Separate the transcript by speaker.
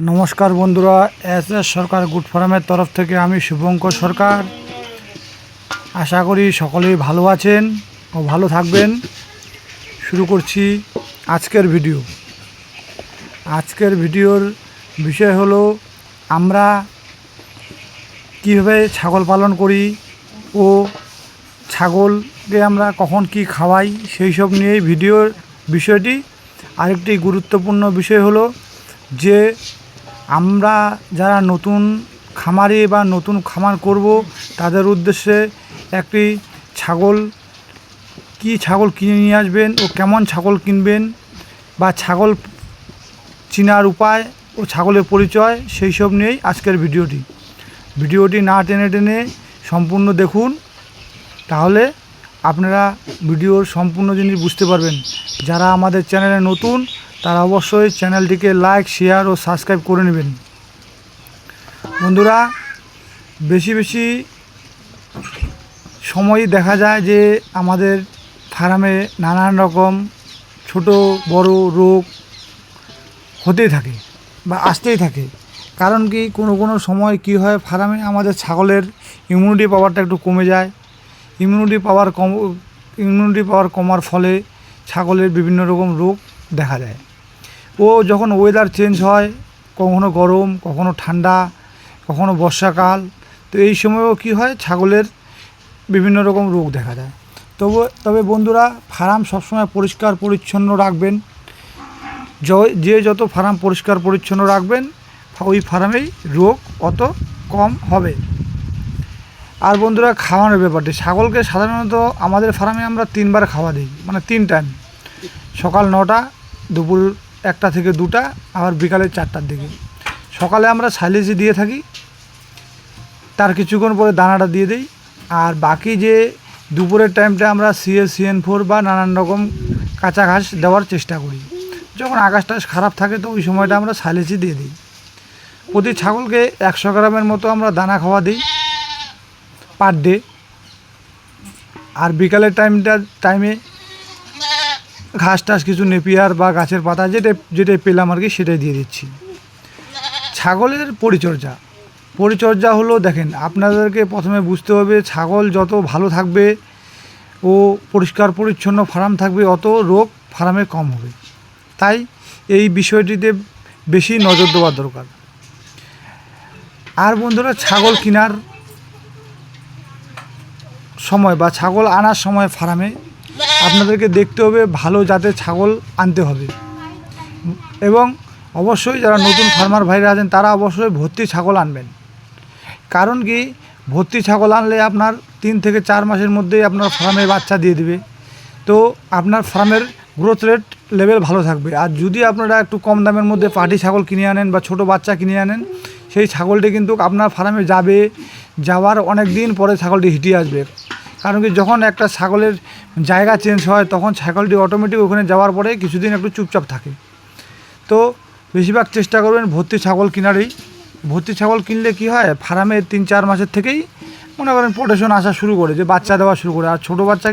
Speaker 1: নমস্কার বন্ধুরা, এস সরকার গুড ফার্মের তরফ থেকে আমি শুভঙ্কর সরকার। আশা করি সকলেই ভালো আছেন ও ভালো থাকবেন। শুরু করছি আজকের ভিডিও। আজকের ভিডিওর বিষয় হলো আমরা কীভাবে ছাগল পালন করি ও ছাগলকে আমরা কখন কি খাওয়াই, সেই সব নিয়েই ভিডিওর বিষয়টি। আরেকটি গুরুত্বপূর্ণ বিষয় হলো যে আমরা যারা নতুন খামারি বা নতুন খামার করব তাদের উদ্দেশ্যে একটি ছাগল কিনে নিয়ে আসবেন ও কেমন ছাগল কিনবেন বা ছাগল চেনার উপায় ও ছাগলের পরিচয়, সেই সব নিয়েই আজকের ভিডিওটি না টেনে টেনে সম্পূর্ণ দেখুন, তাহলে আপনারা ভিডিওর সম্পূর্ণ জিনিস বুঝতে পারবেন। যারা আমাদের চ্যানেলে নতুন তারা অবশ্যই চ্যানেলটিকে লাইক, শেয়ার ও সাবস্ক্রাইব করে নেবেন। বন্ধুরা, বেশি সময়ই দেখা যায় যে আমাদের ফার্মে নানান রকম ছোট বড় রোগ হতেই থাকে বা আসতেই থাকে। কারণ কি, কোনো সময় কি হয়, ফার্মে আমাদের ছাগলের ইমিউনিটি পাওয়ারটা একটু কমে যায়। ইমিউনিটি পাওয়ার কমার ফলে ছাগলের বিভিন্ন রকম রোগ দেখা যায়। ও যখন ওয়েদার চেঞ্জ হয়, কখনো গরম, কখনো ঠান্ডা, কখনো বর্ষাকাল, তো এই সময়ও কি হয়, ছাগলের বিভিন্ন রকম রোগ দেখা যায়। তবে বন্ধুরা, ফার্ম সবসময় পরিষ্কার পরিচ্ছন্ন রাখবেন। যত ফার্ম পরিষ্কার পরিচ্ছন্ন রাখবেন, ওই ফার্মেই রোগ অত কম হবে। আর বন্ধুরা, খাওয়ানোর ব্যাপারটি, ছাগলকে সাধারণত আমাদের ফার্মে আমরা 3 বার খাওয়া দিই, মানে 3 টাইম। সকাল 9টা, দুপুর 1টা থেকে 2টা, আবার বিকালে 4টার দিকে। সকালে আমরা সাইলেজে দিয়ে থাকি, তার কিছুক্ষণ পরে দানাটা দিয়ে দিই। আর বাকি যে দুপুরের টাইমটা আমরা CN4 বা নানান রকম কাঁচা ঘাস দেওয়ার চেষ্টা করি। যখন আকাশটা খারাপ থাকে তো ওই সময়টা আমরা সাইলেজে দিয়ে দিই। প্রতি ছাগলকে 100 গ্রামের মতো আমরা দানা খাওয়া দিই পার ডে। আর বিকালের টাইমে ঘাস টাস কিছু নেপিয়ার বা গাছের পাতা যেটাই পেলাম আর কি, সেটাই দিয়ে দিচ্ছি। ছাগলের পরিচর্যা হলো, দেখেন, আপনাদেরকে প্রথমে বুঝতে হবে ছাগল যত ভালো থাকবে ও পরিষ্কার পরিচ্ছন্ন ফার্ম থাকবে, অত রোগ ফার্মে কম হবে। তাই এই বিষয়টিতে বেশি নজর দেওয়া দরকার। আর বন্ধুরা, ছাগল কেনার সময় বা ছাগল আনার সময় ফার্মে আপনাদেরকে দেখতে হবে ভালো জাতের ছাগল আনতে হবে। এবং অবশ্যই যারা নতুন ফার্মার ভাইরা আছেন তারা অবশ্যই ভর্তি ছাগল আনবেন। কারণ কি, ভর্তি ছাগল আনলে আপনার 3 থেকে 4 মাসের মধ্যেই আপনার ফার্মে বাচ্চা দিয়ে দিবে। তো আপনার ফার্মের গ্রোথ রেট লেভেল ভালো থাকবে। আর যদি আপনারা একটু কম দামের মধ্যে পাটি ছাগল কিনে আনেন বা ছোটো বাচ্চা কিনে আনেন, সেই ছাগলটি কিন্তু আপনার ফার্মে যাওয়ার অনেক দিন পরে ছাগলটি হিটিয়ে আসবে। কারণ কি, যখন একটা ছাগলের জায়গা চেঞ্জ হয় তখন ছাগলটি অটোমেটিক ওখানে যাওয়ার পরে কিছুদিন একটু চুপচাপ থাকে। তো বেশিরভাগ চেষ্টা করবেন ভর্তি ছাগল কেনারই। ভর্তি ছাগল কিনলে কি হয়, ফার্মে 3-4 মাসের থেকেই মনে করেন প্রোটেকশন আসা শুরু করে, যে বাচ্চা দেওয়া শুরু করে। আর ছোটো বাচ্চা